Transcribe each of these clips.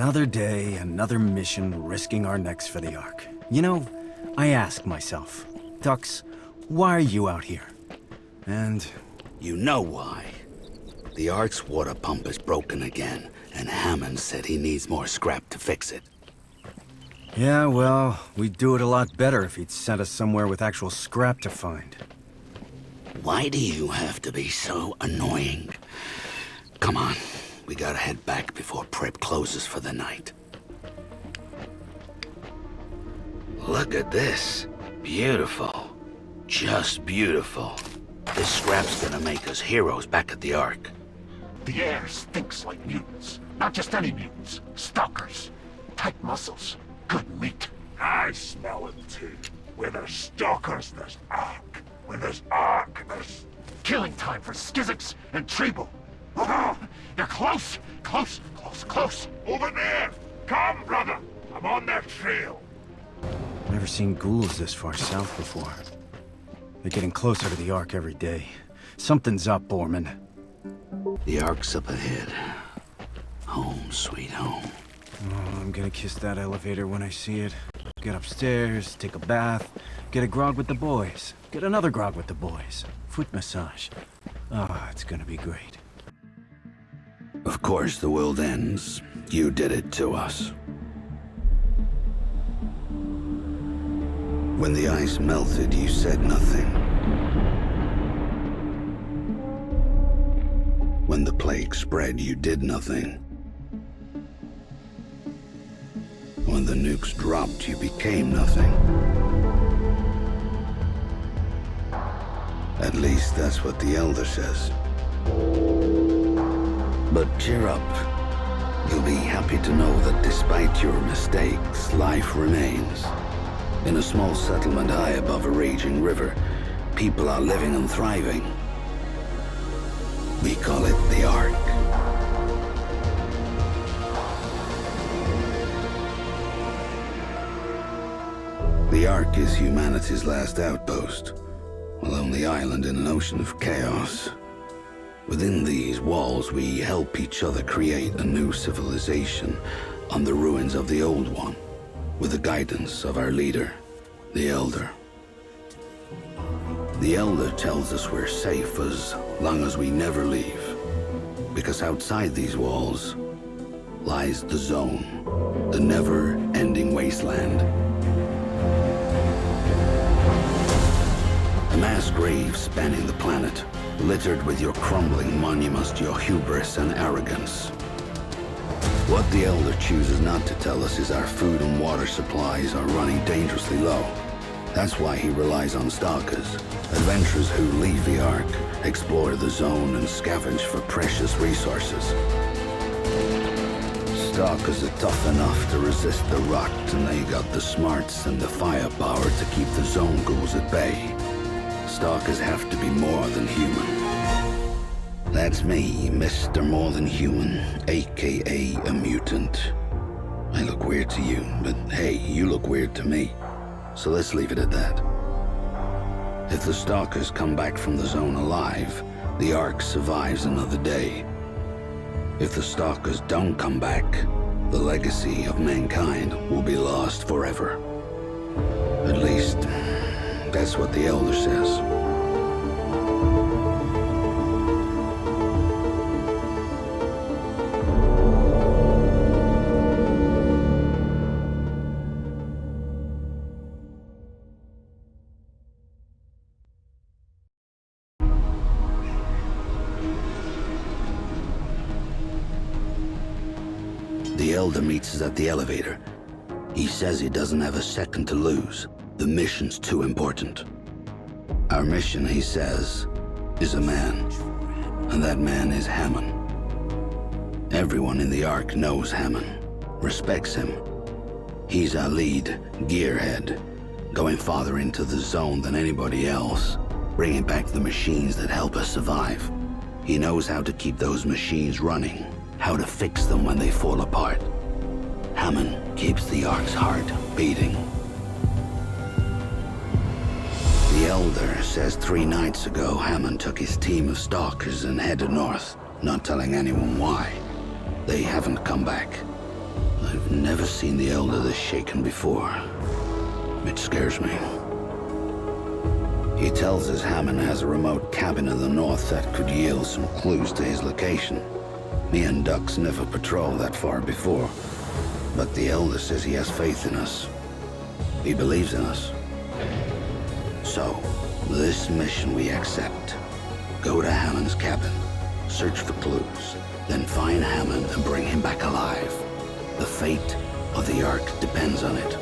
Another day, another mission, risking our necks for the Ark. You know, I ask myself, Tux, why are you out here? And... You know why. The Ark's water pump is broken again, and Hammond said he needs more scrap to fix it. yeah, well, we'd do it a lot better if he'd sent us somewhere with actual scrap to find. Why do you have to be so annoying? Come on, we gotta head back before prep closes for the night. Look at this. Beautiful. Just beautiful. This scrap's gonna make us heroes back at the Ark. The air stinks like mutants. Not just any mutants. Stalkers. Tight muscles. Good meat. I smell it too. Where there's stalkers, there's Ark. When there's Ark, there's... Killing time for Skizix and Treble. Oh, you're close. Close, close, close. Over there! Come, brother! I'm on their trail. Never seen ghouls this far south before. They're getting closer to the Ark every day. Something's up, Borman. The Ark's up ahead. Home, sweet home. Oh, I'm gonna kiss that elevator when I see it. Get upstairs, take a bath, get a grog with the boys. Get another grog with the boys. Foot massage. Ah, it's gonna be great. Of course the world ends. You did it to us. When the ice melted, you said nothing. When the plague spread, you did nothing. When the nukes dropped, you became nothing. At least that's what the Elder says. But cheer up. You'll be happy to know that despite your mistakes, life remains. In a small settlement high above a raging river, people are living and thriving. We call it the Ark. The Ark is humanity's last outpost, a lonely island in an ocean of chaos. Within these walls, we help each other create a new civilization on the ruins of the old one, with the guidance of our leader, the Elder. The Elder tells us we're safe as long as we never leave, because outside these walls lies the Zone, the never-ending wasteland. A mass grave spanning the planet, littered with your crumbling monuments, your hubris and arrogance. What the Elder chooses not to tell us is our food and water supplies are running dangerously low. That's why he relies on stalkers, adventurers who leave the Ark, explore the Zone, and scavenge for precious resources. Stalkers are tough enough to resist the rot, and they got the smarts and the firepower to keep the Zone ghouls at bay. Stalkers have to be more than human. That's me, Mr. More Than Human, aka a mutant. I look weird to you, but hey, you look weird to me. So let's leave it at that. If the Stalkers come back from the Zone alive, the Ark survives another day. If the Stalkers don't come back, the legacy of mankind will be lost forever. At least, that's what the Elder says. The Elder meets us at the elevator. He says he doesn't have a second to lose. The mission's too important. Our mission, he says, is a man. And that man is Hammond. Everyone in the Ark knows Hammond, respects him. He's our lead, gearhead, going farther into the Zone than anybody else, bringing back the machines that help us survive. He knows how to keep those machines running, how to fix them when they fall apart. Hammond keeps the Ark's heart beating. The Elder says 3 nights ago, Hammond took his team of stalkers and headed north, not telling anyone why. They haven't come back. never seen the Elder this shaken before. It scares me. He tells us Hammond has a remote cabin in the north that could yield some clues to his location. Me and Dux never patrolled that far before, but the Elder says he has faith in us. He believes in us. So, this mission we accept. Go to Hammond's cabin, search for clues, then find Hammond and bring him back alive. The fate of the Ark depends on it.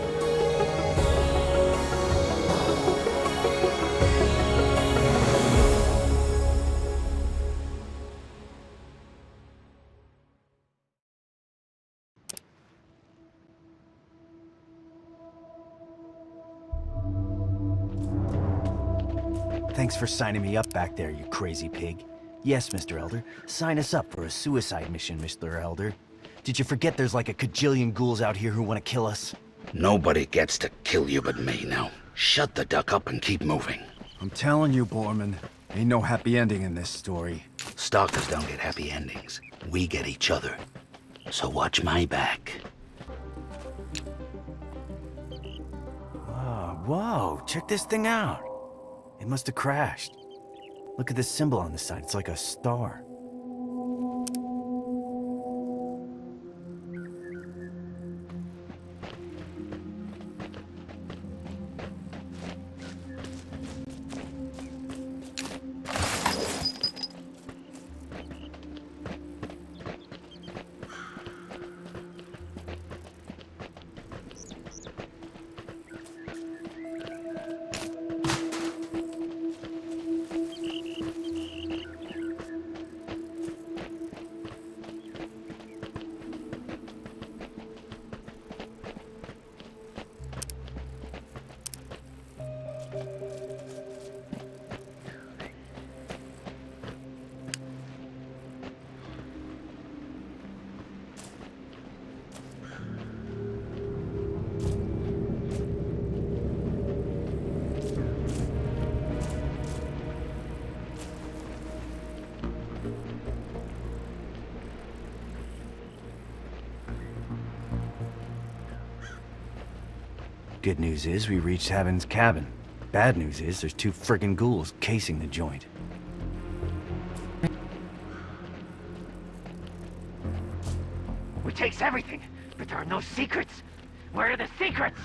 Thanks for signing me up back there, you crazy pig. Yes, Mr. Elder. Sign us up for a suicide mission, Mr. Elder. Did you forget there's like a cajillion ghouls out here who want to kill us? Nobody gets to kill you but me now. Shut the duck up and keep moving. I'm telling you, Borman, ain't no happy ending in this story. Stalkers don't get happy endings. We get each other. So watch my back. Whoa, check this thing out. It must have crashed. Look at this symbol on the side, it's like a star. Good news is we reached Hammond's cabin. Bad news is there's two friggin' ghouls casing the joint. We takes everything, but there are no secrets. Where are the secrets?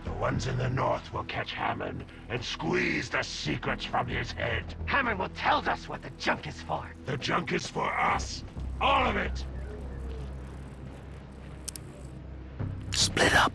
The ones in the north will catch Hammond and squeeze the secrets from his head. Hammond will tell us what the junk is for. The junk is for us. All of it. Split up.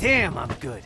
Damn, I'm good.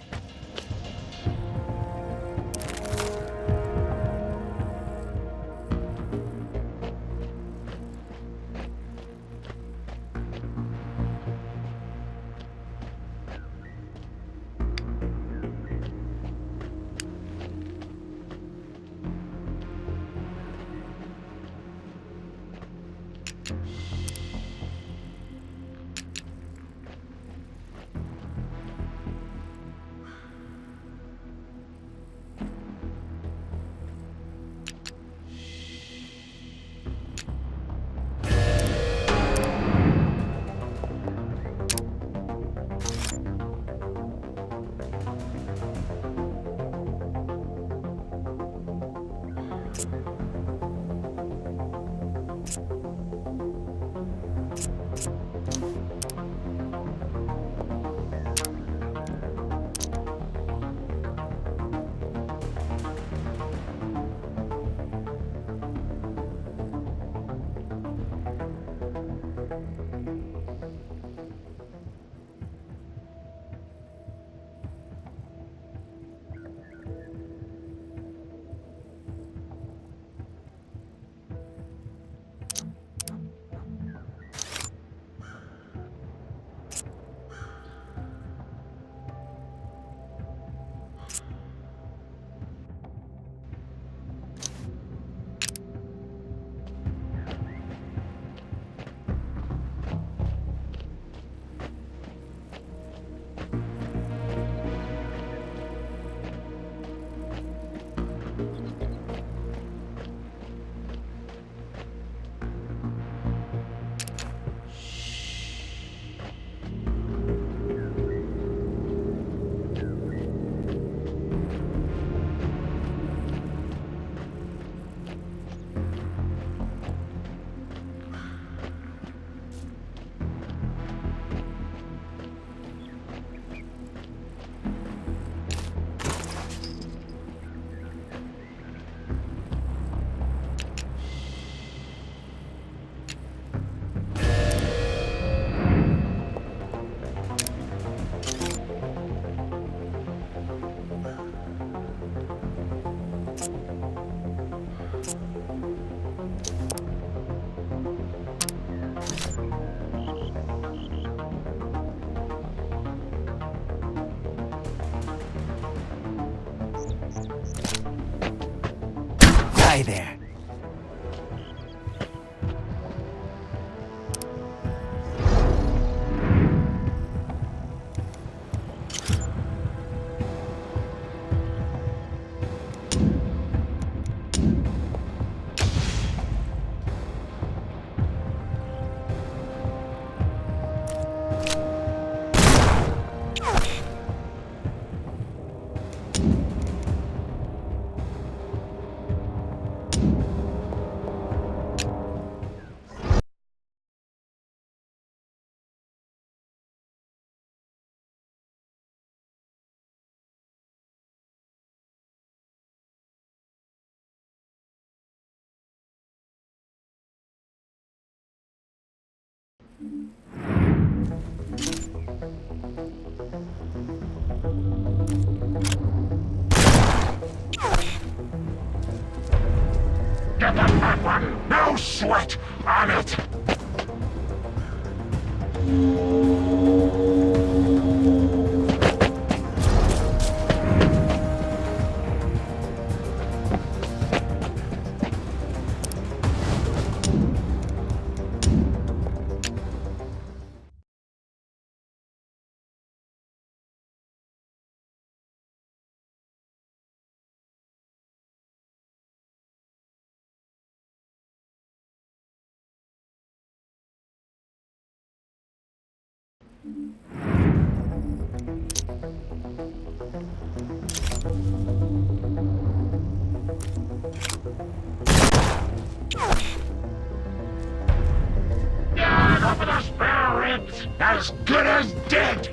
Hi there. Get the fat one! No sweat on it! Yeah, up with the spare ribs! As good as dead!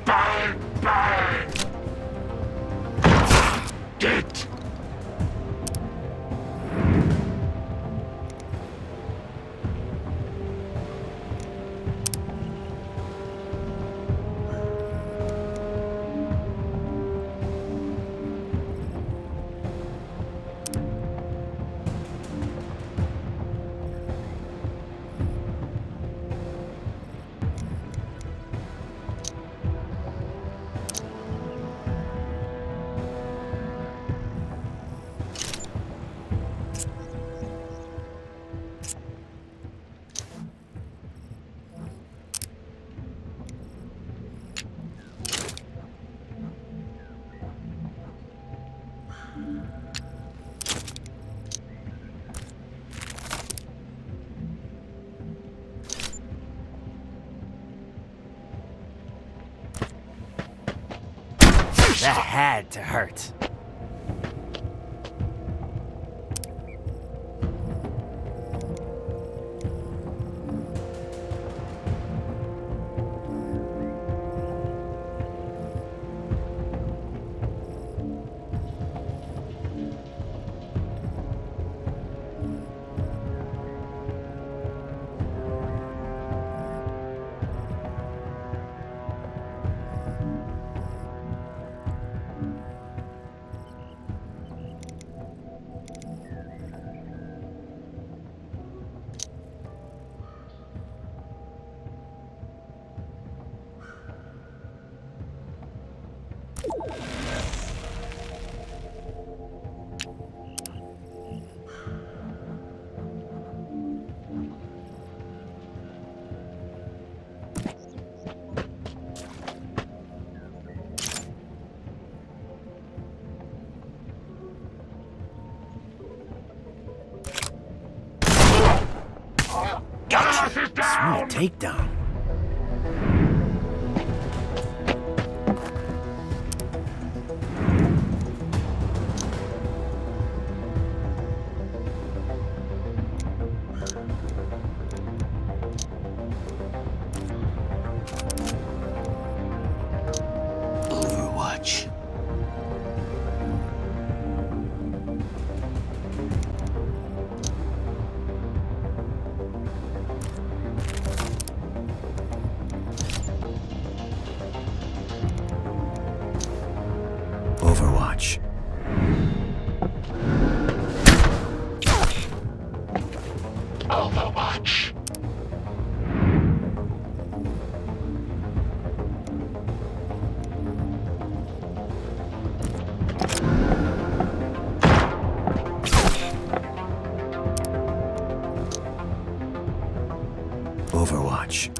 Bang! Bang! Get! That had to hurt. Boss is Sweet down! takedown. Overwatch. Overwatch. Overwatch! Overwatch.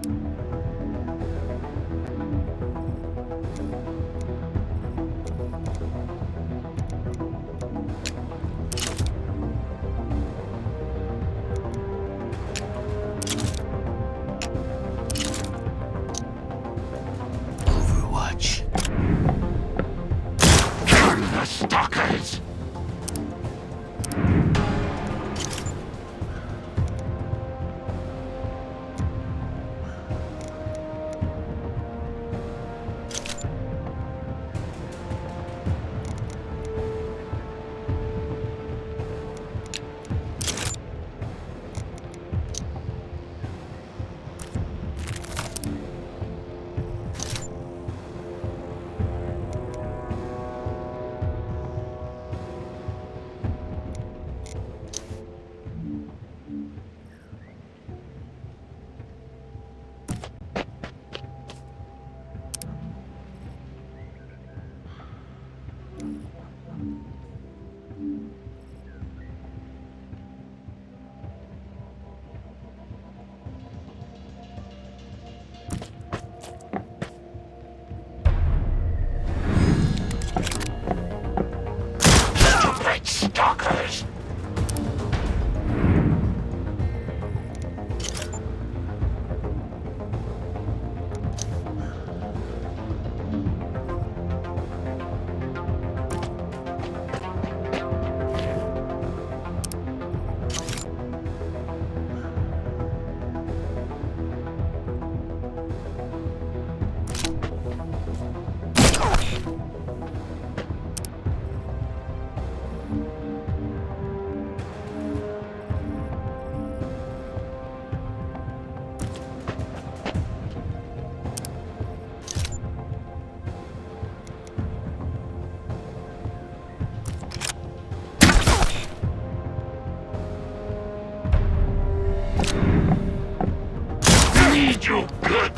Overwatch. Burn the stalkers! Stupid stalkers! Need you good!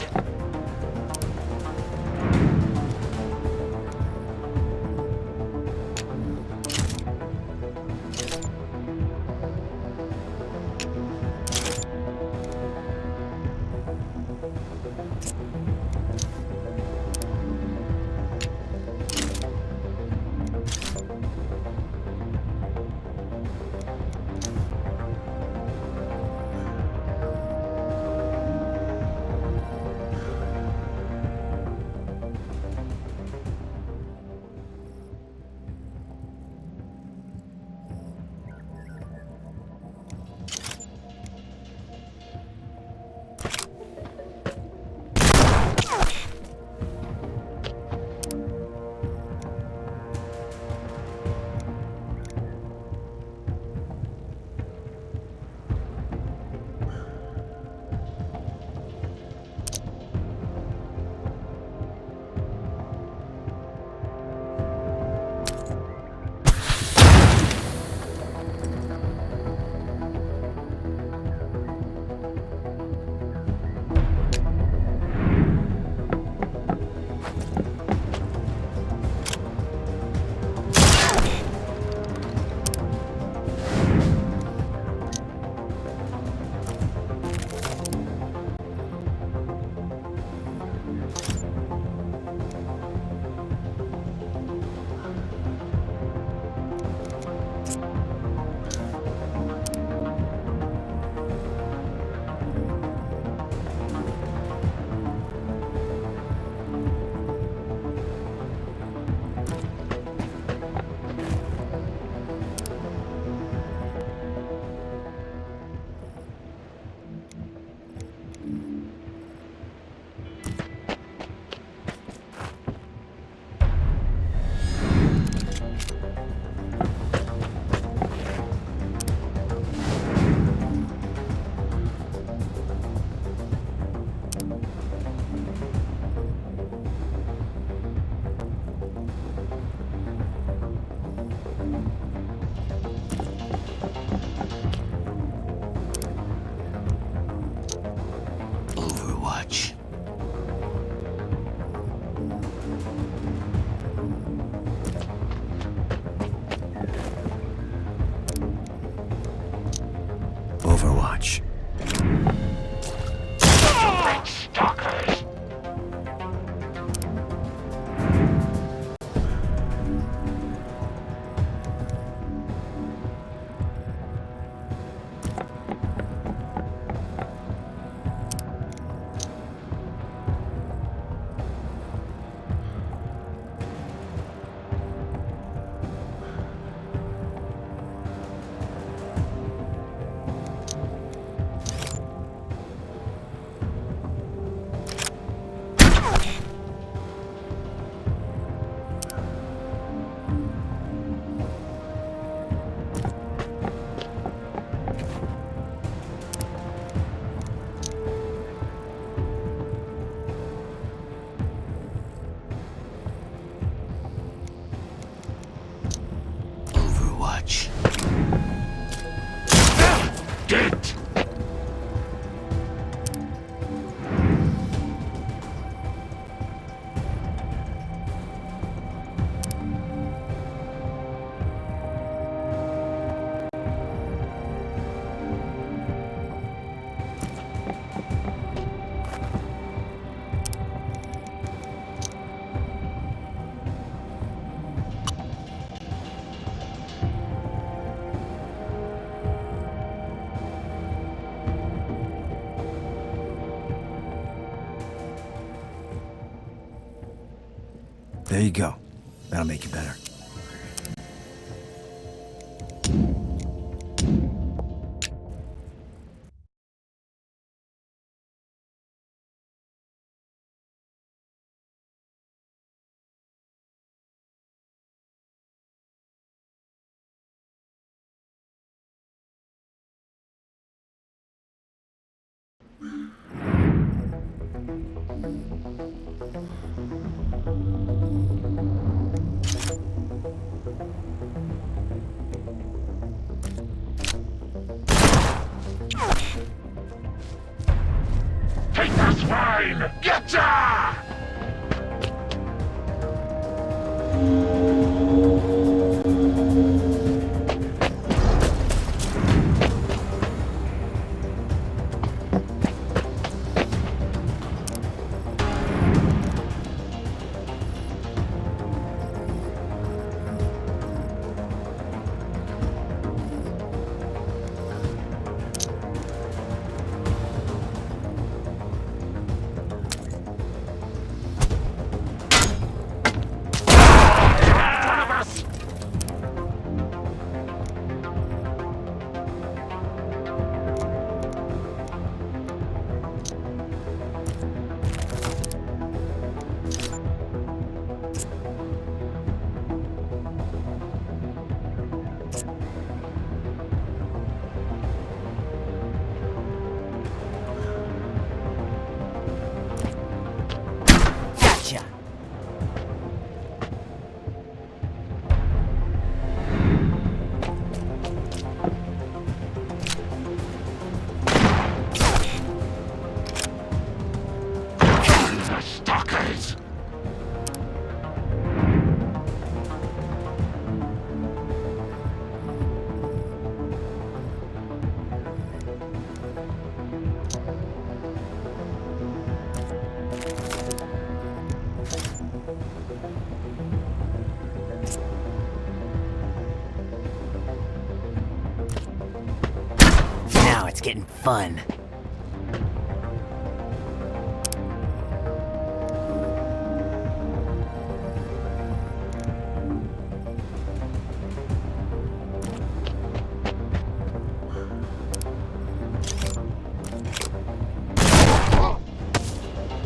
Overwatch. Stupid stalkers! Overwatch. Get! There you go. That'll make you better. Take the swine! Getcha! One of us! Gotcha! The stalkers! Now it's getting fun.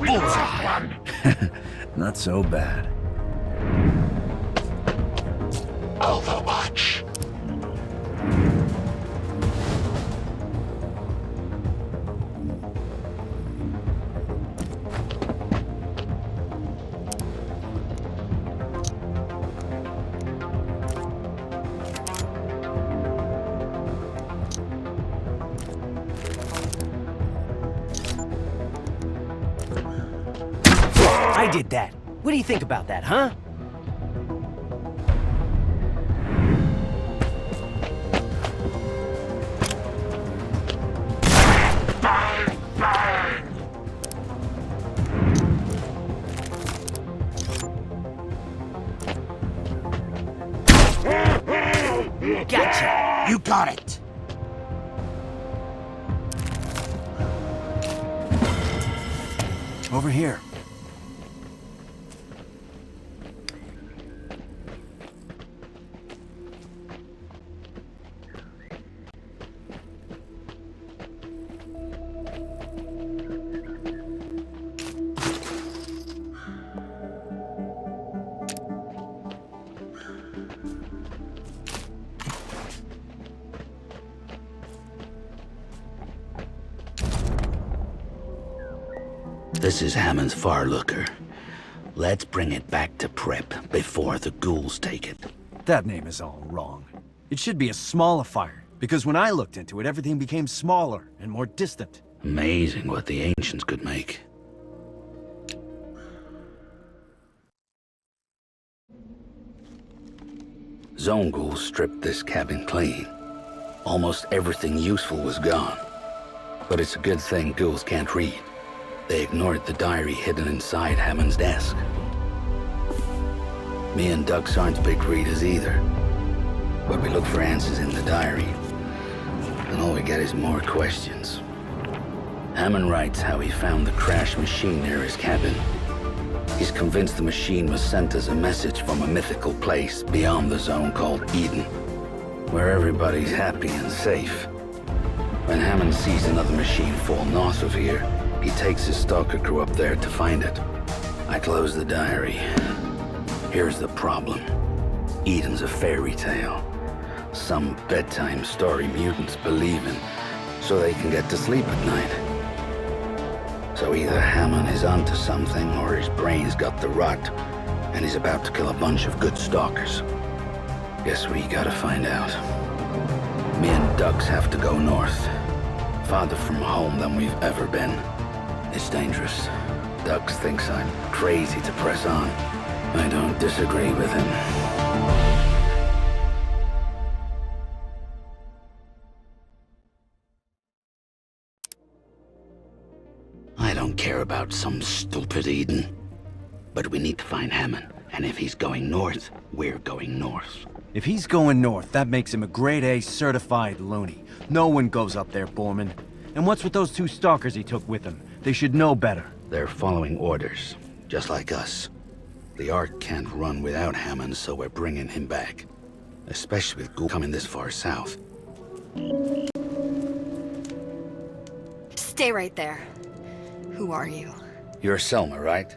We got one! Not so bad. Overwatch! I did that. What do you think about that, huh? Over here. This is Hammond's Far Looker. Let's bring it back to prep before the ghouls take it. That name is all wrong. It should be a smaller fire, because when I looked into it, everything became smaller and more distant. Amazing what the ancients could make. Zone ghouls stripped this cabin clean. Almost everything useful was gone. But it's a good thing ghouls can't read. They ignored the diary hidden inside Hammond's desk. Me and Dux aren't big readers either. But we look for answers in the diary. And all we get is more questions. Hammond writes how he found the crashed machine near his cabin. He's convinced the machine was sent as a message from a mythical place beyond the zone called Eden, where everybody's happy and safe. When Hammond sees another machine fall north of here, he takes his stalker crew up there to find it. I close the diary. Here's the problem. Eden's a fairy tale. Some bedtime story mutants believe in, so they can get to sleep at night. So either Hammond is onto something, or his brain's got the rot, and he's about to kill a bunch of good stalkers. Guess we gotta find out. Me and Dux have to go north. Farther from home than we've ever been. It's dangerous. Dux thinks I'm crazy to press on. I don't disagree with him. I don't care about some stupid Eden. But we need to find Hammond. And if he's going north, we're going north. If he's going north, that makes him a grade A certified loony. No one goes up there, Borman. And what's with those two stalkers he took with him? They should know better. They're following orders, just like us. The Ark can't run without Hammond, so we're bringing him back. Especially with ghouls coming this far south. Stay right there. Who are you? You're Selma, right?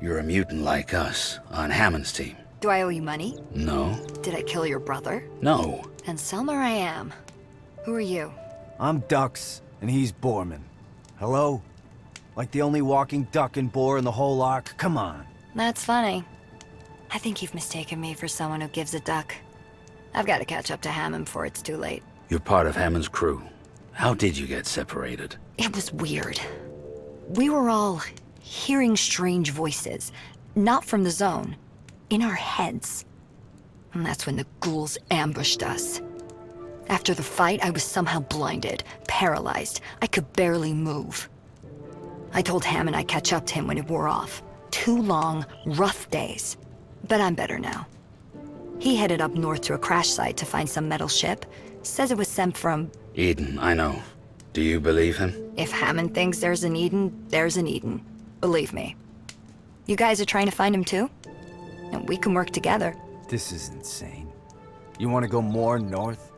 You're a mutant like us, on Hammond's team. Do I owe you money? No. Did I kill your brother? No. And Selma I am. Who are you? I'm Dux, and he's Borman. Hello? Like the only walking duck and boar in the whole Ark? Come on. That's funny. I think you've mistaken me for someone who gives a duck. I've got to catch up to Hammond before it's too late. You're part of Hammond's crew. How did you get separated? It was weird. We were all hearing strange voices. Not from the zone. In our heads. And that's when the ghouls ambushed us. After the fight, I was somehow blinded, paralyzed. I could barely move. I told Hammond I'd catch up to him when it wore off. 2 long, rough days. But I'm better now. He headed up north to a crash site to find some metal ship. Says it was sent from... Eden, I know. Do you believe him? If Hammond thinks there's an Eden, there's an Eden. Believe me. You guys are trying to find him too? And we can work together. This is insane. You want to go more north?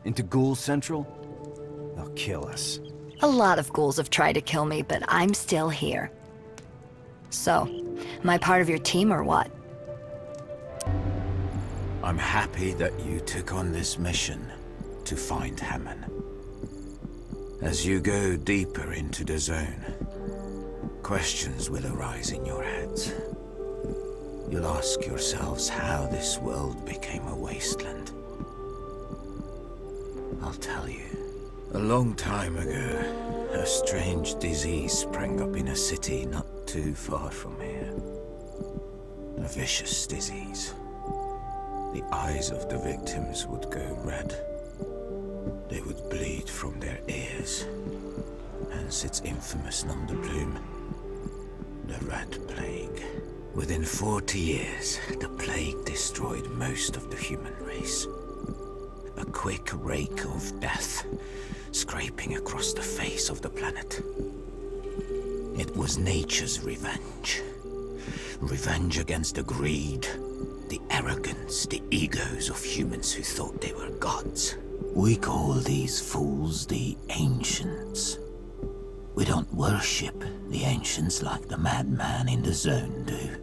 Into Ghoul Central? They'll kill us. A lot of ghouls have tried to kill me, but I'm still here. So, am I part of your team or what? I'm happy that you took on this mission to find Hammond. As you go deeper into the zone, questions will arise in your heads. You'll ask yourselves how this world became a wasteland. I'll tell you. A long time ago, a strange disease sprang up in a city not too far from here. A vicious disease. The eyes of the victims would go red. They would bleed from their ears. Hence its infamous nom de plume, the Rat Plague. Within 40 years, the plague destroyed most of the human race. A quick rake of death, scraping across the face of the planet. It was nature's revenge. Revenge against the greed, the arrogance, the egos of humans who thought they were gods. We call these fools the Ancients. We don't worship the Ancients like the madman in the Zone do.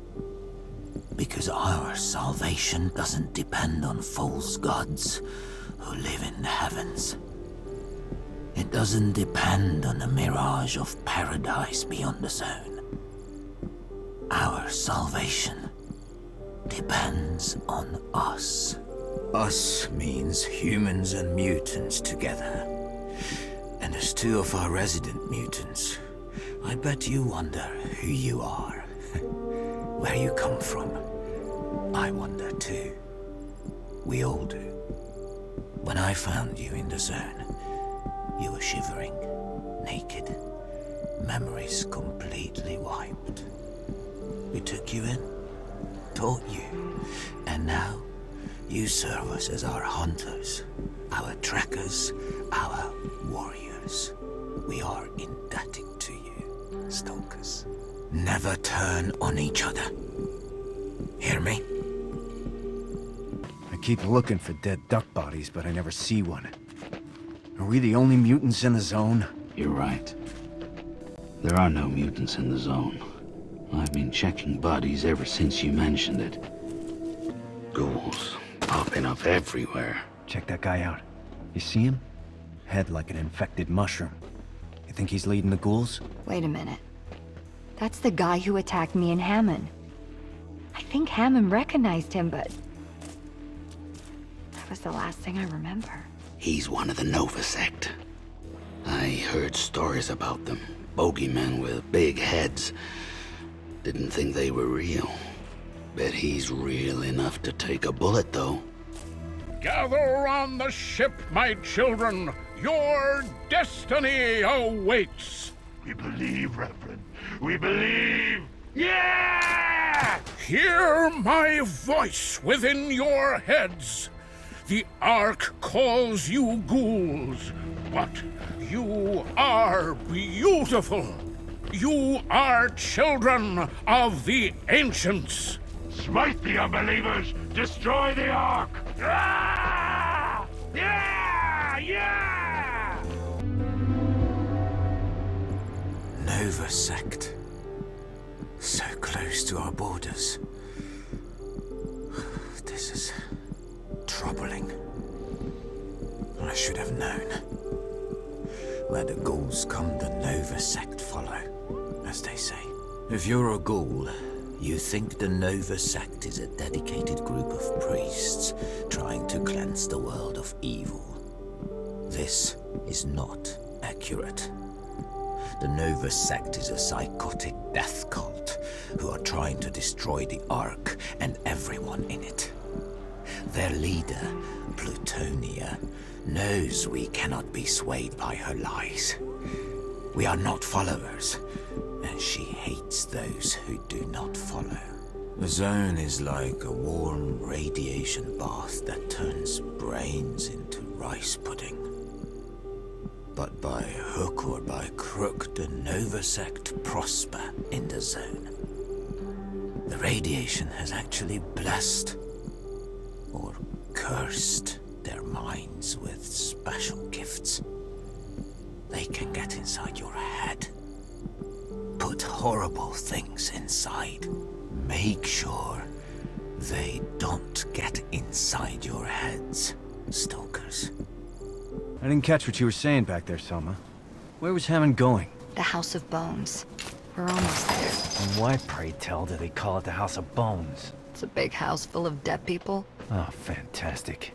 Because our salvation doesn't depend on false gods who live in the heavens. It doesn't depend on the mirage of paradise beyond the Zone. Our salvation depends on us. Us means humans and mutants together. And as two of our resident mutants, I bet you wonder who you are. Where you come from. I wonder too. We all do. When I found you in the Zone, you were shivering, naked, memories completely wiped. We took you in, taught you, and now you serve us as our hunters, our trackers, our warriors. We are indebted to you, stalkers. Never turn on each other. Hear me? I keep looking for dead duck bodies, but I never see one. Are we the only mutants in the Zone? You're right. There are no mutants in the Zone. I've been checking bodies ever since you mentioned it. Ghouls popping up everywhere. Check that guy out. You see him? Head like an infected mushroom. You think he's leading the ghouls? Wait a minute. That's the guy who attacked me and Hammond. I think Hammond recognized him, but... that was the last thing I remember. He's one of the Nova sect. I heard stories about them. Bogeymen with big heads. Didn't think they were real. Bet he's real enough to take a bullet, though. Gather on the ship, my children. Your destiny awaits. We believe, Reverend. We believe. Yeah! Hear my voice within your heads. The Ark calls you ghouls, but you are beautiful. You are children of the Ancients. Smite the unbelievers! Destroy the Ark! Ah! Yeah! Yeah! Nova sect. So close to our borders. This is troubling. I should have known. Where the ghouls come, the Nova sect follow, as they say. If you're a ghoul, you think the Nova sect is a dedicated group of priests trying to cleanse the world of evil. This is not accurate. The Nova sect is a psychotic death cult who are trying to destroy the Ark and everyone in it. Their leader, Plutonia, knows we cannot be swayed by her lies. We are not followers, and she hates those who do not follow. The Zone is like a warm radiation bath that turns brains into rice pudding. But by hook or by crook, the Nova sect prosper in the Zone. The radiation has actually blessed or cursed their minds with special gifts. They can get inside your head, put horrible things inside. Make sure they don't get inside your heads, stalkers. I didn't catch what you were saying back there, Selma. Where was Hammond going? The House of Bones. We're almost there. And why, pray tell, do they call it the House of Bones? It's a big house full of dead people. Oh, fantastic.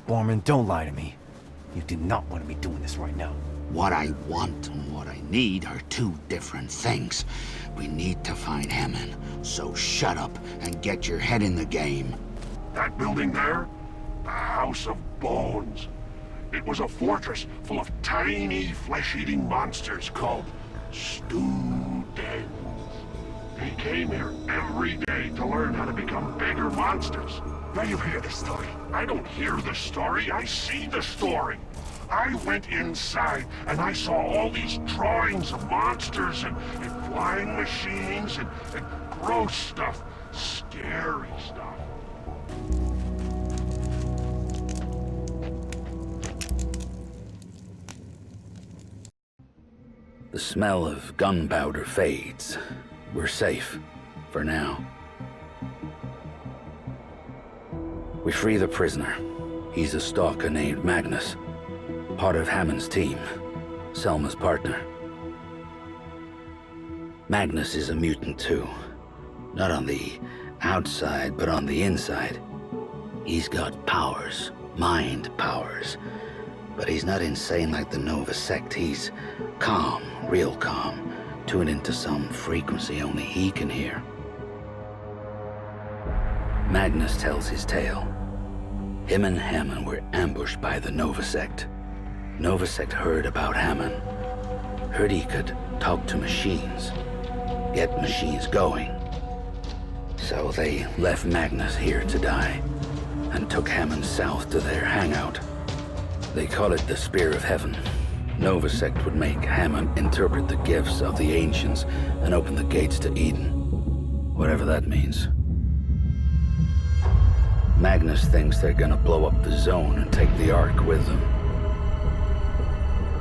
Borman, don't lie to me. You do not want to be doing this right now. What I want and what I need are two different things. We need to find Hammond, so shut up and get your head in the game. That building there? The House of Bones. It was a fortress full of tiny flesh-eating monsters called students. They came here every day to learn how to become bigger monsters. Now you hear the story. I don't hear the story, I see the story. I went inside and I saw all these drawings of monsters and flying machines and gross stuff. Scary stuff. The smell of gunpowder fades. We're safe. For now. We free the prisoner. He's a stalker named Magnus. Part of Hammond's team. Selma's partner. Magnus is a mutant too. Not on the outside, but on the inside. He's got powers. Mind powers. But he's not insane like the Nova sect. He's calm, real calm. Tuned into some frequency only he can hear. Magnus tells his tale. Him and Hammond were ambushed by the Nova sect. Nova sect heard about Hammond. Heard he could talk to machines. Get machines going. So they left Magnus here to die. And took Hammond south to their hangout. They call it the Spear of Heaven. Nova sect would make Hammond interpret the gifts of the ancients and open the gates to Eden. Whatever that means. Magnus thinks they're gonna blow up the zone and take the Ark with them.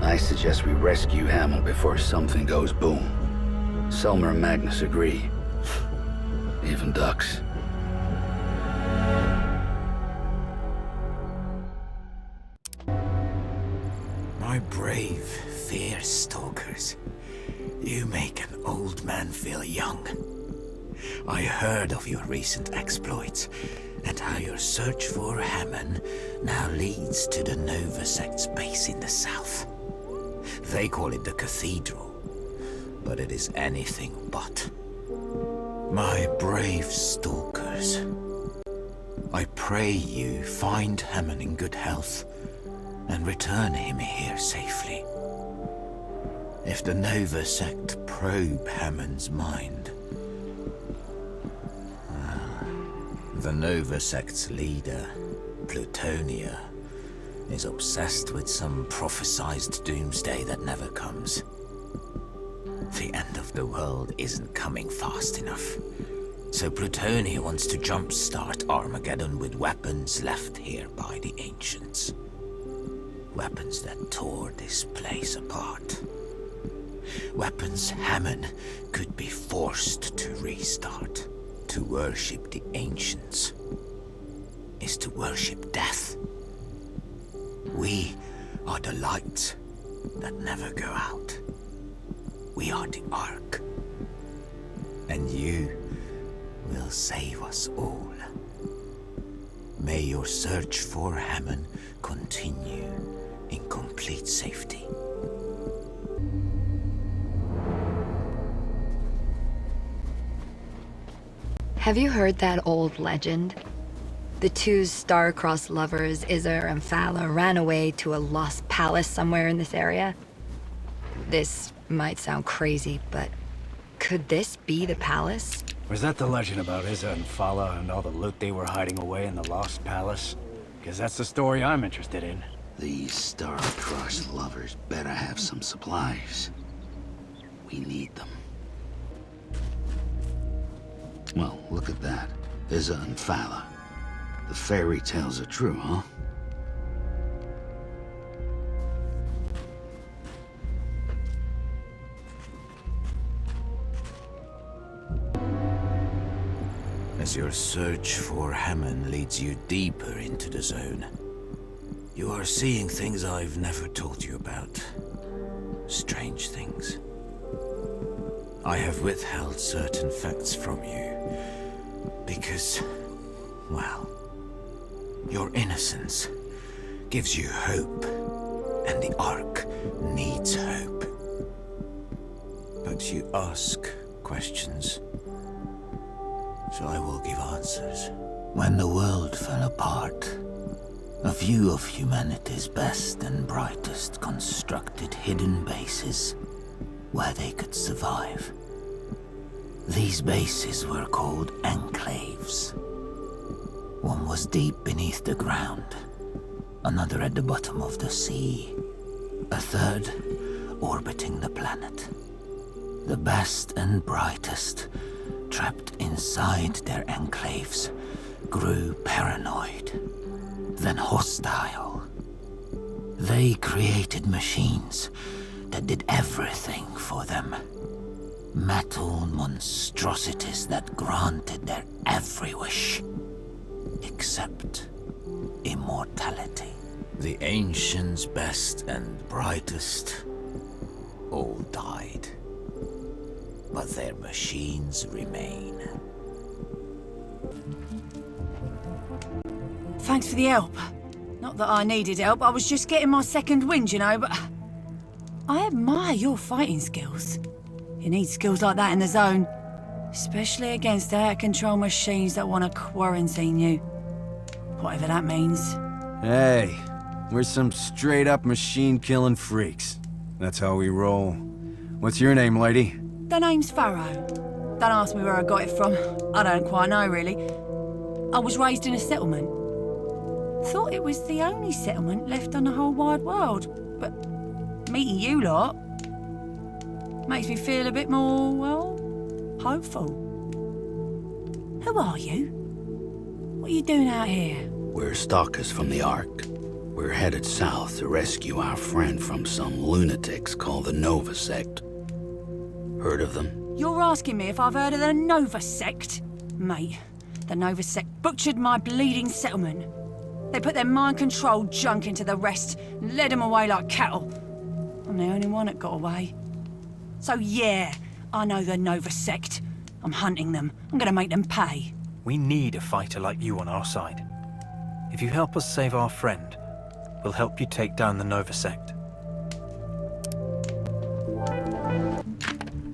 I suggest we rescue Hammond before something goes boom. Selma and Magnus agree. Even ducks. My brave, fierce stalkers. You make an old man feel young. I heard of your recent exploits, and how your search for Hammond now leads to the Nova sect's base in the south. They call it the Cathedral, but it is anything but. My brave stalkers, I pray you find Hammond in good health and return him here safely. If the Nova sect probe Hammond's mind, the Nova sect's leader, Plutonia, is obsessed with some prophesized doomsday that never comes. The end of the world isn't coming fast enough, so Plutonia wants to jumpstart Armageddon with weapons left here by the ancients. Weapons that tore this place apart. Weapons Hammond could be forced to restart. To worship the ancients is to worship death. We are the lights that never go out. We are the Ark. And you will save us all. May your search for Hammond continue in complete safety. Have you heard that old legend? The two star-crossed lovers, Izzer and Fala, ran away to a lost palace somewhere in this area. This might sound crazy, but could this be the palace? Was that the legend about Izza and Fala and all the loot they were hiding away in the Lost Palace? Because that's the story I'm interested in. These star-crossed lovers better have some supplies. We need them. Well, look at that. Izza and Fala. The fairy tales are true, huh? As your search for Hammond leads you deeper into the zone, you are seeing things I've never told you about. Strange things. I have withheld certain facts from you because, well, your innocence gives you hope, and the Ark needs hope. But you ask questions, so I will give answers. When the world fell apart, a few of humanity's best and brightest constructed hidden bases where they could survive. These bases were called enclaves. One was deep beneath the ground, another at the bottom of the sea, A third orbiting the planet. The best and brightest, trapped inside their enclaves, grew paranoid, then hostile. They created machines that did everything for them. Metal monstrosities that granted their every wish, except immortality. The ancients' best and brightest all died, but their machines remain. Thanks for the help. Not that I needed help, I was just getting my second wind, you know, but I admire your fighting skills. You need skills like that in the zone, especially against out-of-control machines that want to quarantine you. Whatever that means. Hey, we're some straight-up machine-killing freaks. That's how we roll. What's your name, lady? The name's Pharaoh. Don't ask me where I got it from. I don't quite know, really. I was raised in a settlement. Thought it was the only settlement left on the whole wide world, but meeting you lot makes me feel a bit more, well, hopeful. Who are you? What are you doing out here? We're stalkers from the Ark. We're headed south to rescue our friend from some lunatics called the Nova Sect. Heard of them? You're asking me if I've heard of the Nova Sect? Mate, the Nova Sect butchered my bleeding settlement. They put their mind-controlled junk into the rest and led them away like cattle. I'm the only one that got away. So yeah, I know the Nova Sect. I'm hunting them. I'm gonna make them pay. We need a fighter like you on our side. If you help us save our friend, we'll help you take down the Nova Sect.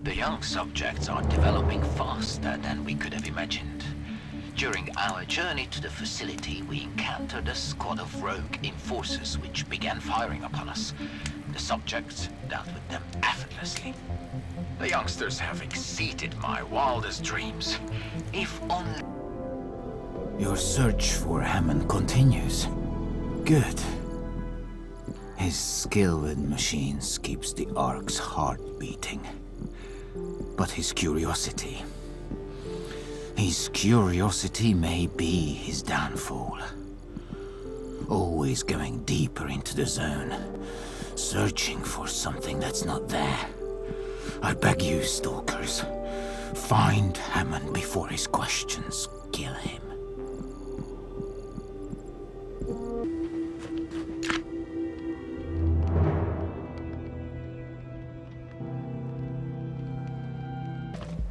The young subjects are developing faster than we could have imagined. During our journey to the facility, we encountered a squad of rogue enforcers which began firing upon us. The subjects dealt with them effortlessly. The youngsters have exceeded my wildest dreams. If only... Your search for Hammond continues. Good. His skill with machines keeps the Ark's heart beating. But his curiosity may be his downfall. Always going deeper into the zone, searching for something that's not there. I beg you, stalkers, find Hammond before his questions kill him.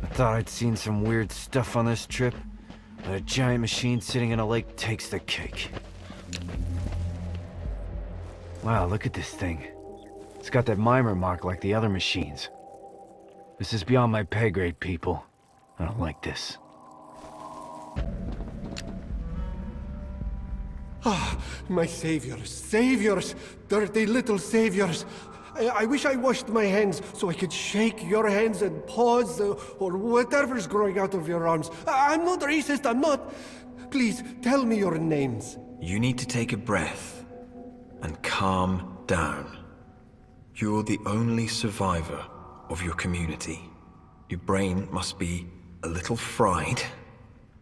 I thought I'd seen some weird stuff on this trip, but a giant machine sitting in a lake takes the cake. Wow, look at this thing. It's got that mimer mark like the other machines. This is beyond my pay grade, people. I don't like this. Ah, my saviors, saviors, dirty little saviors. I wish I washed my hands so I could shake your hands and paws or whatever's growing out of your arms. I'm not racist, I'm not. Please, tell me your names. You need to take a breath and calm down. You're the only survivor of your community. Your brain must be a little fried,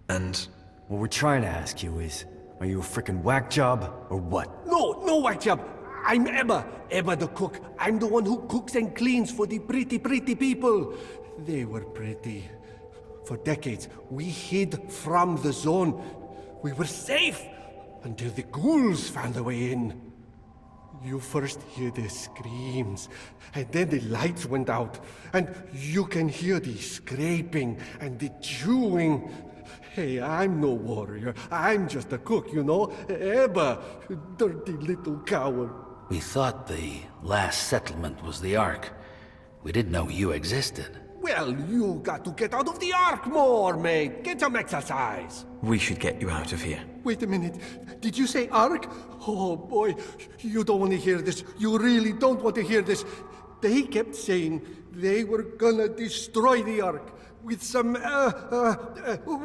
and... What we're trying to ask you is, are you a frickin' whack job, or what? No whack job. I'm Emma the cook. I'm the one who cooks and cleans for the pretty people. They were pretty. For decades, we hid from the zone. We were safe until the ghouls found a way in. You first hear the screams, and then the lights went out, and you can hear the scraping and the chewing. Hey, I'm no warrior. I'm just a cook, you know? Emma, dirty little coward. We thought the last settlement was the Ark. We didn't know you existed. Well, you got to get out of the Ark more, mate. Get some exercise. We should get you out of here. Wait a minute. Did you say Ark? Oh, boy. You don't want to hear this. You really don't want to hear this. They kept saying they were gonna destroy the Ark. with some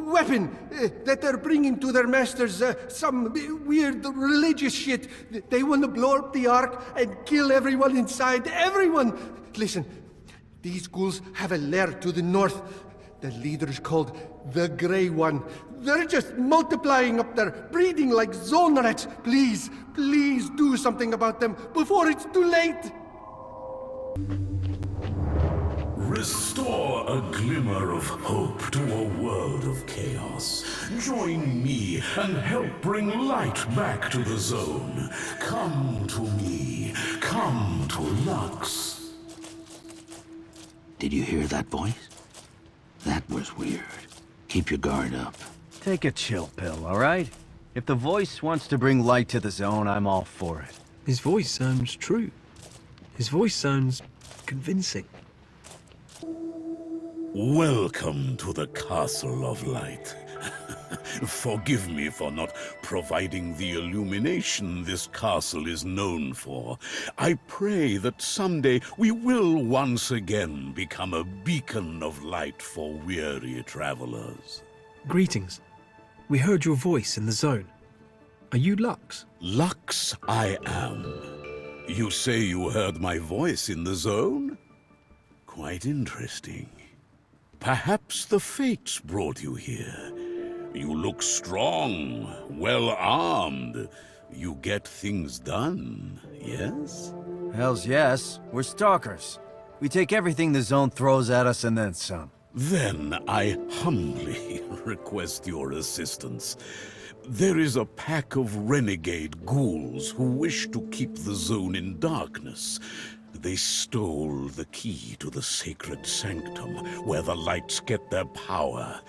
weapon that they're bringing to their masters. Some weird religious shit. They want to blow up the Ark and kill everyone inside. Everyone! Listen, these ghouls have a lair to the north. The leader is called the Grey One. They're just multiplying up there, breeding like zone rats. Please, please do something about them before it's too late. Restore a glimmer of hope to a world of chaos. Join me and help bring light back to the zone. Come to me. Come to Lux. Did you hear that voice? That was weird. Keep your guard up. Take a chill pill, all right? If the voice wants to bring light to the zone, I'm all for it. His voice sounds true. His voice sounds convincing. Welcome to the Castle of Light. Forgive me for not providing the illumination this castle is known for. I pray that someday we will once again become a beacon of light for weary travelers. Greetings. We heard your voice in the zone. Are you Lux? Lux I am. You say you heard my voice in the zone? Quite interesting. Perhaps the fates brought you here. You look strong, well-armed. You get things done, yes? Hells yes. We're stalkers. We take everything the zone throws at us and then some. Then I humbly request your assistance. There is a pack of renegade ghouls who wish to keep the zone in darkness. They stole the key to the sacred sanctum, where the lights get their power.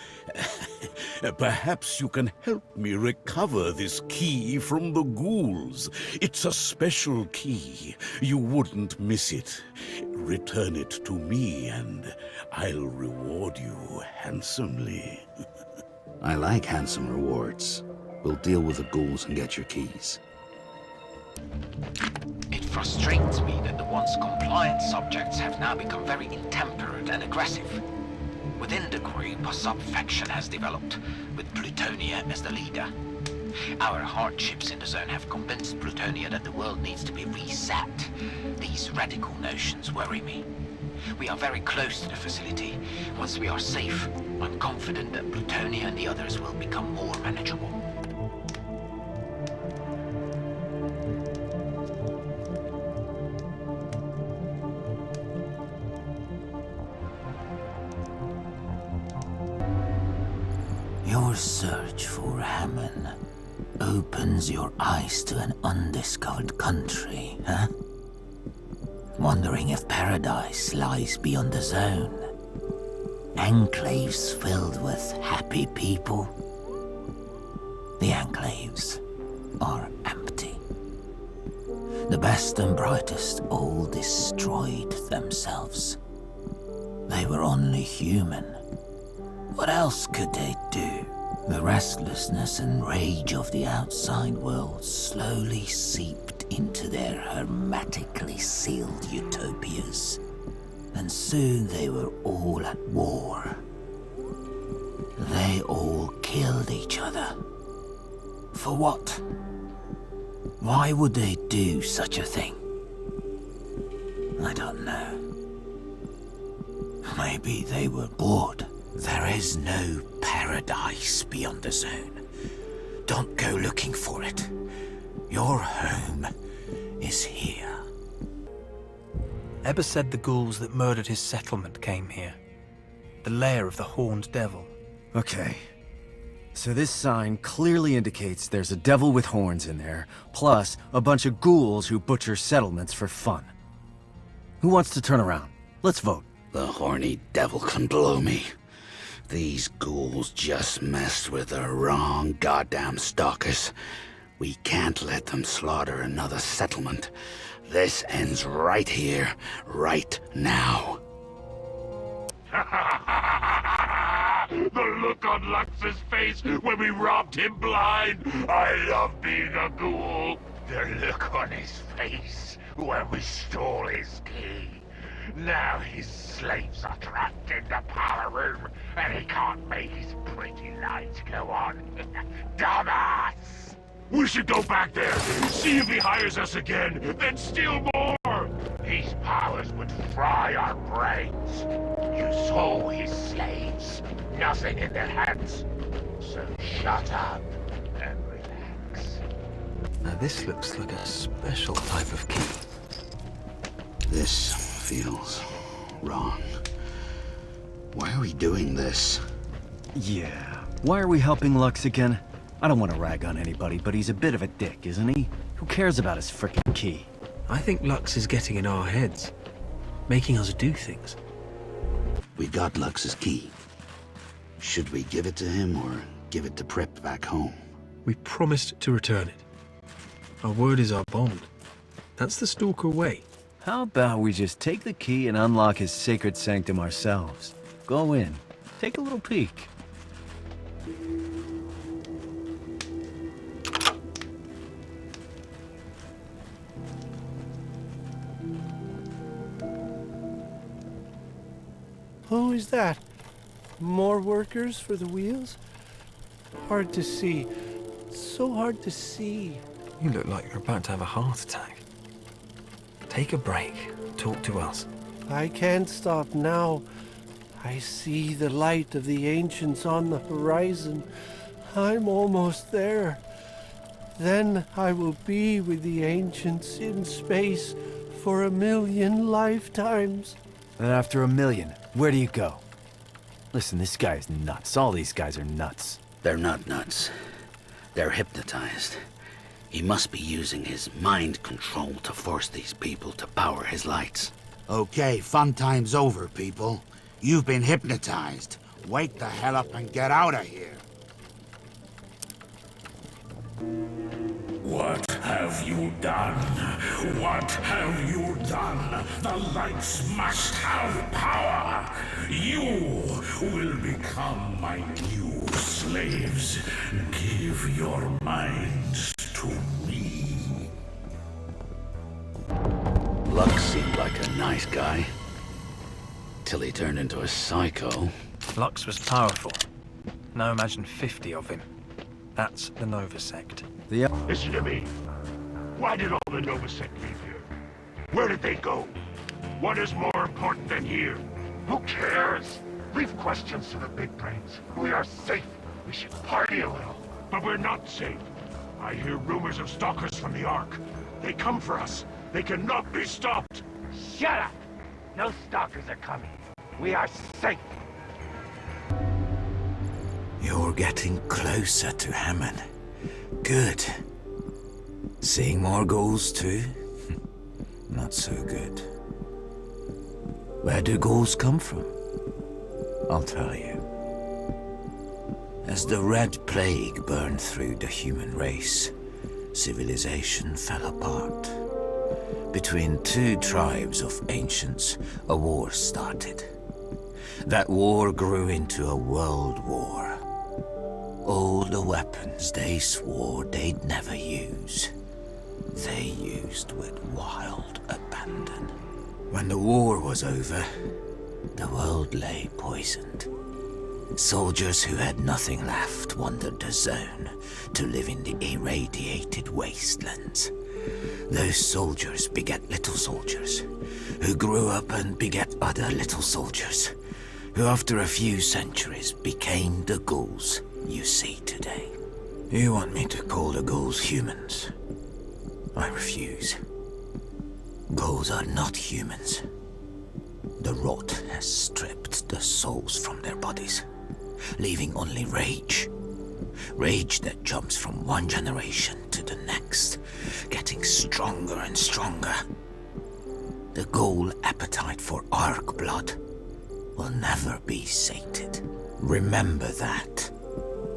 Perhaps you can help me recover this key from the ghouls. It's a special key. You wouldn't miss it. Return it to me, and I'll reward you handsomely. I like handsome rewards. We'll deal with the ghouls and get your keys. It frustrates me that the once compliant subjects have now become very intemperate and aggressive. Within the group, a sub-faction has developed, with Plutonia as the leader. Our hardships in the zone have convinced Plutonia that the world needs to be reset. These radical notions worry me. We are very close to the facility. Once we are safe, I'm confident that Plutonia and the others will become more manageable. Your search for Hammond opens your eyes to an undiscovered country, huh? Wondering if paradise lies beyond the zone. Enclaves filled with happy people. The enclaves are empty. The best and brightest all destroyed themselves. They were only human. What else could they do? The restlessness and rage of the outside world slowly seeped into their hermetically sealed utopias. And soon they were all at war. They all killed each other. For what? Why would they do such a thing? I don't know. Maybe they were bored. There is no paradise beyond the zone. Don't go looking for it. Your home is here. Ebba said the ghouls that murdered his settlement came here. The lair of the horned devil. Okay. So this sign clearly indicates there's a devil with horns in there, plus a bunch of ghouls who butcher settlements for fun. Who wants to turn around? Let's vote. The horny devil can blow me. These ghouls just messed with the wrong goddamn stalkers. We can't let them slaughter another settlement. This ends right here, right now. The look on Lux's face when we robbed him blind. I love being a ghoul. The look on his face when we stole his key. Now his slaves are trapped in the power room, and he can't make his pretty lights go on. Dumbass! We should go back there, see if he hires us again, then steal more! His powers would fry our brains. You saw his slaves, nothing in their hands. So shut up and relax. Now this looks like a special type of key. This feels wrong. Why are we doing this? Yeah. Why are we helping Lux again? I don't want to rag on anybody, but he's a bit of a dick, isn't he? Who cares about his frickin' key? I think Lux is getting in our heads, making us do things. We got Lux's key. Should we give it to him or give it to Prep back home? We promised to return it. Our word is our bond. That's the Stalker way. How about we just take the key and unlock his sacred sanctum ourselves? Go in. Take a little peek. Who is that? More workers for the wheels? Hard to see. So hard to see. You look like you're about to have a heart attack. Take a break. Talk to us. I can't stop now. I see the light of the ancients on the horizon. I'm almost there. Then I will be with the ancients in space for 1,000,000 lifetimes. And after 1,000,000, where do you go? Listen, this guy is nuts. All these guys are nuts. They're not nuts. They're hypnotized. He must be using his mind control to force these people to power his lights. Okay, fun time's over, people. You've been hypnotized. Wake the hell up and get out of here. What have you done? What have you done? The lights must have power. You will become my new slaves. Give your minds to me. Lux seemed like a nice guy. Till he turned into a psycho. Lux was powerful. Now imagine 50 of him. That's the Nova Sect. Listen to me. Why did all the Nova Sect leave here? Where did they go? What is more important than here? Who cares? Leave questions to the big brains. We are safe. We should party a little. But we're not safe. I hear rumors of stalkers from the Ark. They come for us. They cannot be stopped. Shut up! No stalkers are coming. We are safe. You're getting closer to Hammond. Good. Seeing more ghouls too? Not so good. Where do ghouls come from? I'll tell you. As the Red Plague burned through the human race, civilization fell apart. Between two tribes of ancients, a war started. That war grew into a world war. All the weapons they swore they'd never use, they used with wild abandon. When the war was over, the world lay poisoned. Soldiers who had nothing left wandered the zone to live in the irradiated wastelands. Those soldiers beget little soldiers, who grew up and beget other little soldiers, who after a few centuries became the ghouls you see today. You want me to call the ghouls humans? I refuse. Ghouls are not humans. The rot has stripped the souls from their bodies, leaving only rage. Rage that jumps from one generation to the next, getting stronger and stronger. The ghoul appetite for Ark blood will never be sated. Remember that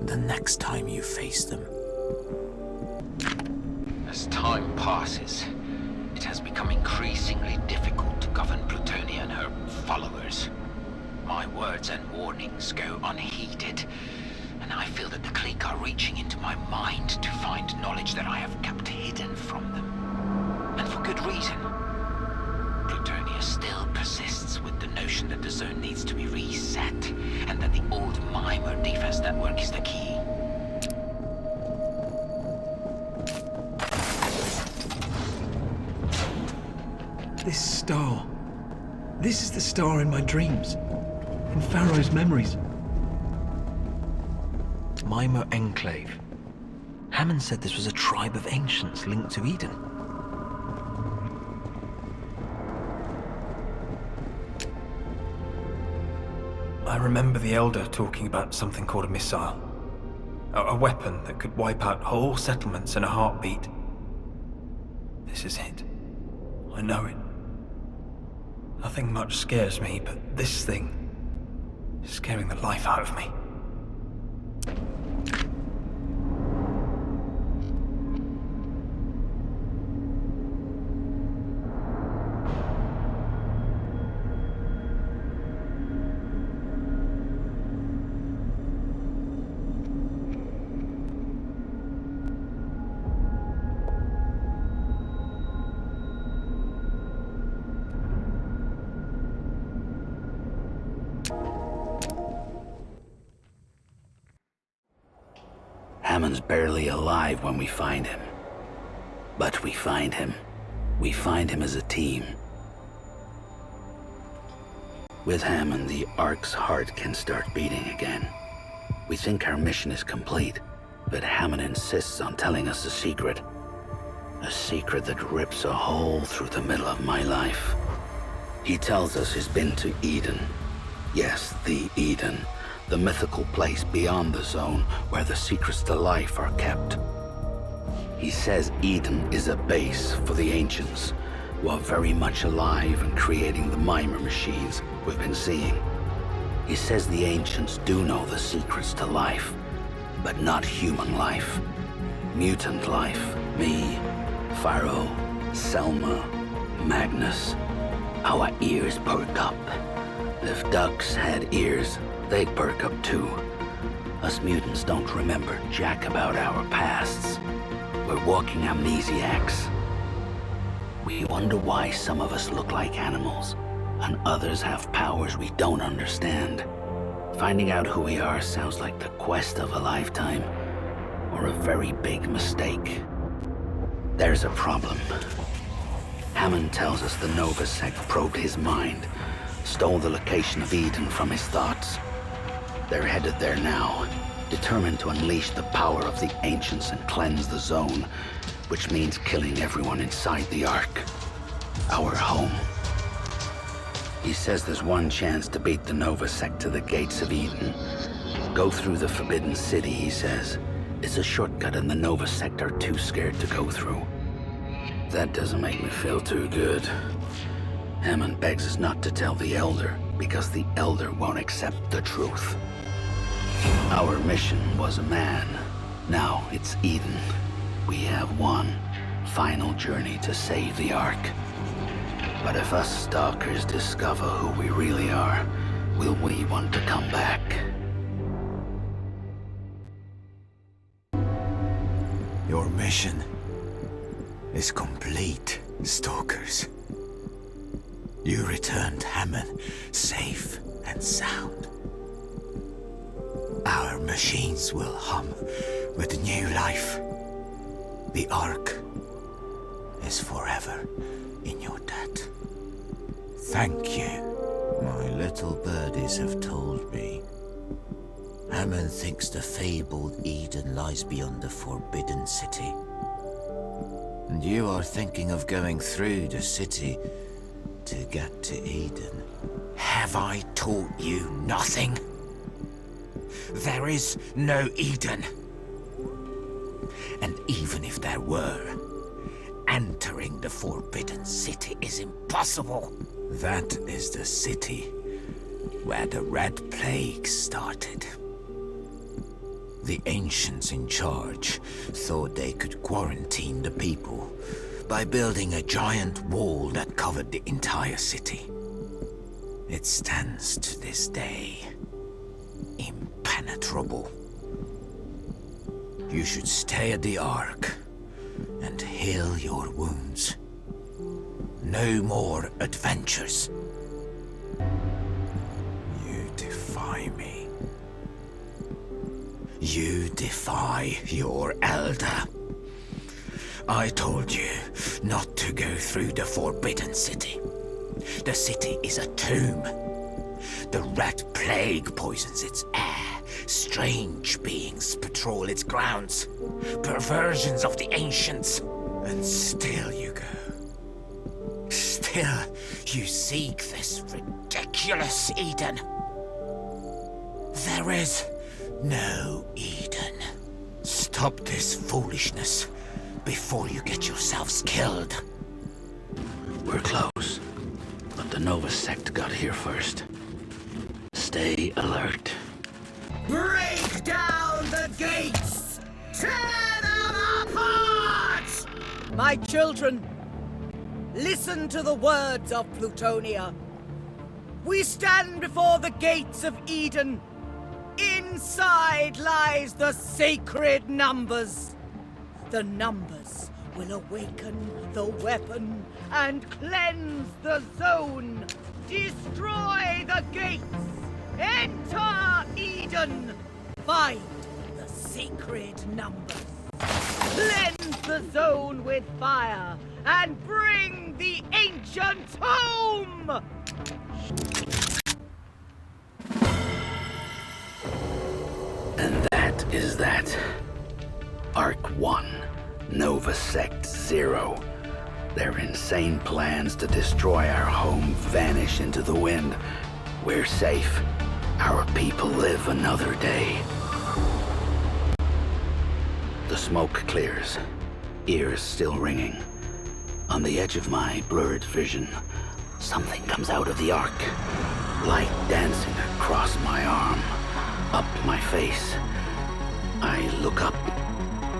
the next time you face them. As time passes, it has become increasingly difficult to govern Plutonia and her followers. My words and warnings go unheeded, and I feel that the clique are reaching into my mind to find knowledge that I have kept hidden from them. And for good reason. Plutonia still persists the zone needs to be reset, and that the old Mimer defense network is the key. This star. This is the star in my dreams. In Pharaoh's memories. Mimer Enclave. Hammond said this was a tribe of ancients linked to Eden. I remember the Elder talking about something called a missile. A weapon that could wipe out whole settlements in a heartbeat. This is it. I know it. Nothing much scares me, but this thing is scaring the life out of me. Hammond's barely alive when we find him. But we find him. We find him as a team. With Hammond, the Ark's heart can start beating again. We think our mission is complete, but Hammond insists on telling us a secret. A secret that rips a hole through the middle of my life. He tells us he's been to Eden. Yes, the Eden. The mythical place beyond the zone where the secrets to life are kept. He says Eden is a base for the ancients, who are very much alive and creating the Mimer machines we've been seeing. He says the ancients do know the secrets to life, but not human life. Mutant life. Me, Pharaoh, Selma, Magnus. Our ears perk up. If ducks had ears, they'd perk up too. Us mutants don't remember jack about our pasts. We're walking amnesiacs. We wonder why some of us look like animals, and others have powers we don't understand. Finding out who we are sounds like the quest of a lifetime, or a very big mistake. There's a problem. Hammond tells us the Nova Sect probed his mind, stole the location of Eden from his thoughts. They're headed there now, determined to unleash the power of the ancients and cleanse the zone, which means killing everyone inside the Ark. Our home. He says there's one chance to beat the Nova Sect to the gates of Eden. Go through the Forbidden City, he says. It's a shortcut and the Nova Sect are too scared to go through. That doesn't make me feel too good. Hammond begs us not to tell the Elder, because the Elder won't accept the truth. Our mission was a man. Now it's Eden. We have one final journey to save the Ark. But if us stalkers discover who we really are, will we want to come back? Your mission is complete, stalkers. You returned Hammond safe and sound. Our machines will hum with new life. The Ark is forever in your debt. Thank you. My little birdies have told me. Hammond thinks the fabled Eden lies beyond the Forbidden City. And you are thinking of going through the city to get to Eden. Have I taught you nothing? There is no Eden. And even if there were, entering the Forbidden City is impossible. That is the city where the Red Plague started. The ancients in charge thought they could quarantine the people by building a giant wall that covered the entire city. It stands to this day, impenetrable. You should stay at the Ark and heal your wounds. No more adventures. You defy your elder. I told you not to go through the Forbidden City. The city is a tomb. The rat plague poisons its air. Strange beings patrol its grounds. Perversions of the ancients. And still you go. Still you seek this ridiculous Eden. There is no Eden. Stop this foolishness before you get yourselves killed. We're close, but the Nova sect got here first. Stay alert. Break down the gates! Tear them apart! My children, listen to the words of Plutonia. We stand before the gates of Eden. Inside lies the sacred numbers. The numbers will awaken the weapon and cleanse the zone. Destroy the gates. Enter Eden. Find the sacred numbers. Cleanse the zone with fire and bring the ancients home. And that is that. Arc 1, Nova Sect 0. Their insane plans to destroy our home vanish into the wind. We're safe. Our people live another day. The smoke clears, ears still ringing. On the edge of my blurred vision, something comes out of the arc. Light dancing across my arm, up my face. I look up.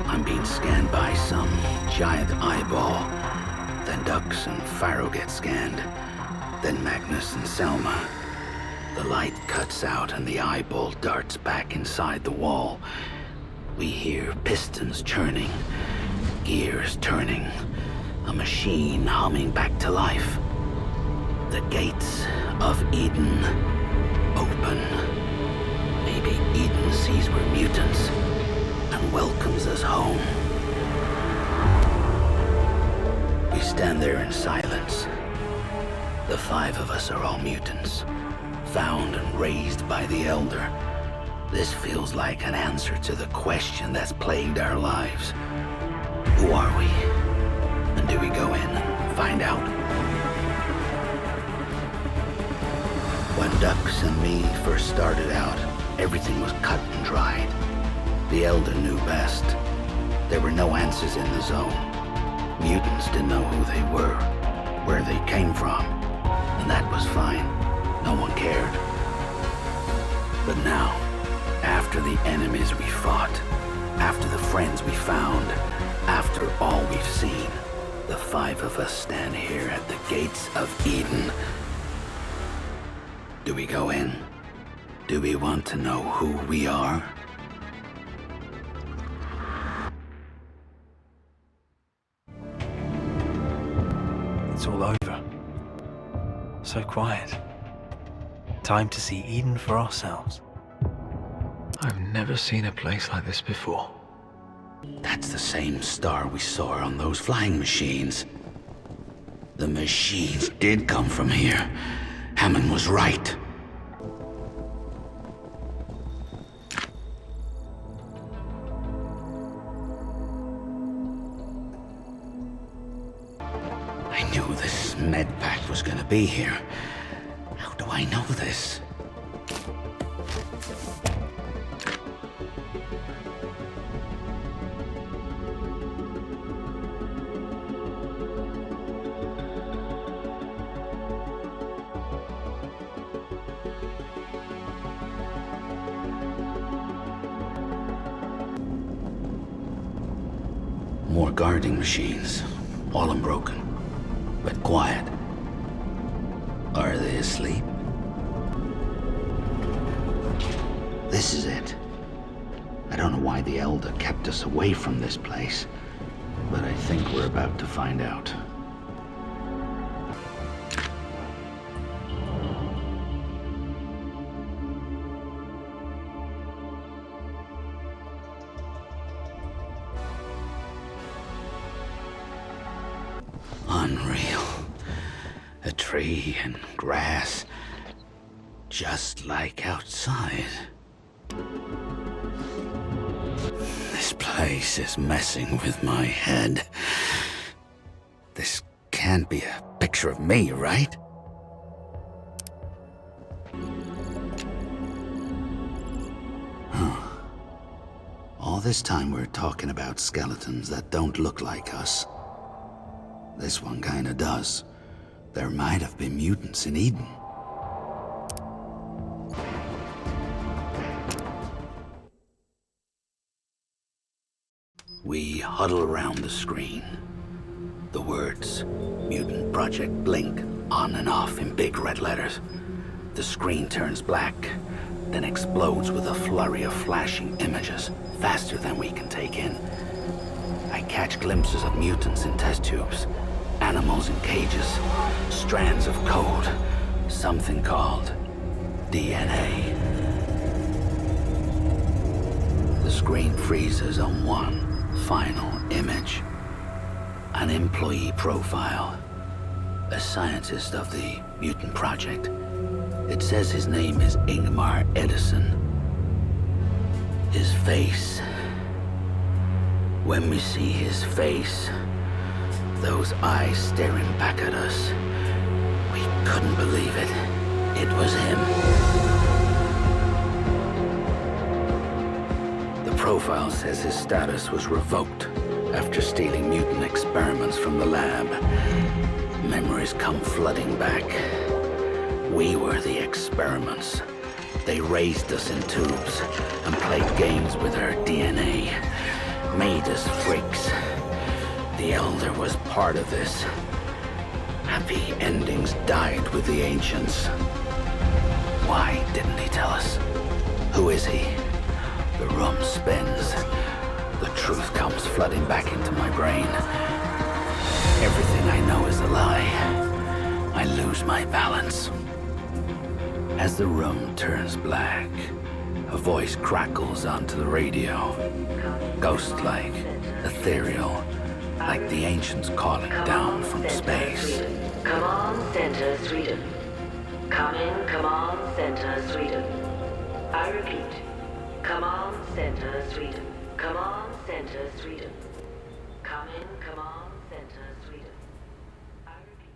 I'm being scanned by some giant eyeball. Then Dux and Pharaoh get scanned. Then Magnus and Selma. The light cuts out and the eyeball darts back inside the wall. We hear pistons churning, gears turning, a machine humming back to life. The gates of Eden open. Maybe Eden sees we're mutants and welcomes us home. We stand there in silence. The 5 of us are all mutants, found and raised by the Elder. This feels like an answer to the question that's plagued our lives. Who are we? And do we go in and find out? When Dux and me first started out, everything was cut and dried. The Elder knew best. There were no answers in the zone. Mutants didn't know who they were, where they came from, and that was fine. No one cared. But now, after the enemies we fought, after the friends we found, after all we've seen, the 5 of us stand here at the gates of Eden. Do we go in? Do we want to know who we are? It's all over. So quiet. Time to see Eden for ourselves. I've never seen a place like this before. That's the same star we saw on those flying machines. The machines did come from here. Hammond was right. I knew this medpack was gonna be here. How do I know this? More guarding machines, all unbroken, but quiet. Are they asleep? This is it. I don't know why the Elder kept us away from this place, but I think we're about to find out. unreal. A tree and grass, just like outside. This place is messing with my head. This can't be a picture of me, right? All this time we're talking about skeletons that don't look like us. This one kinda does. There might have been mutants in Eden. We huddle around the screen. The words Mutant Project blink on and off in big red letters. The screen turns black, then explodes with a flurry of flashing images, faster than we can take in. I catch glimpses of mutants in test tubes, animals in cages, strands of code, something called DNA. The screen freezes on one final image. An employee profile. A scientist of the Mutant Project. It says his name is Ingmar Edison. His face. When we see his face, those eyes staring back at us, we couldn't believe it. It was him. The profile says his status was revoked after stealing mutant experiments from the lab. Memories come flooding back. We were the experiments. They raised us in tubes and played games with our DNA. Made us freaks. The Elder was part of this. Happy endings died with the Ancients. Why didn't he tell us? Who is he? The room spins. The truth comes flooding back into my brain. Everything I know is a lie. I lose my balance. As the room turns black, a voice crackles onto the radio. Ghost-like, ethereal, like the Ancients calling down from space. Command Center, Sweden. Command Center, Sweden. I repeat. Command Center, Sweden. Command Center, Sweden. Command Center, Sweden. I repeat.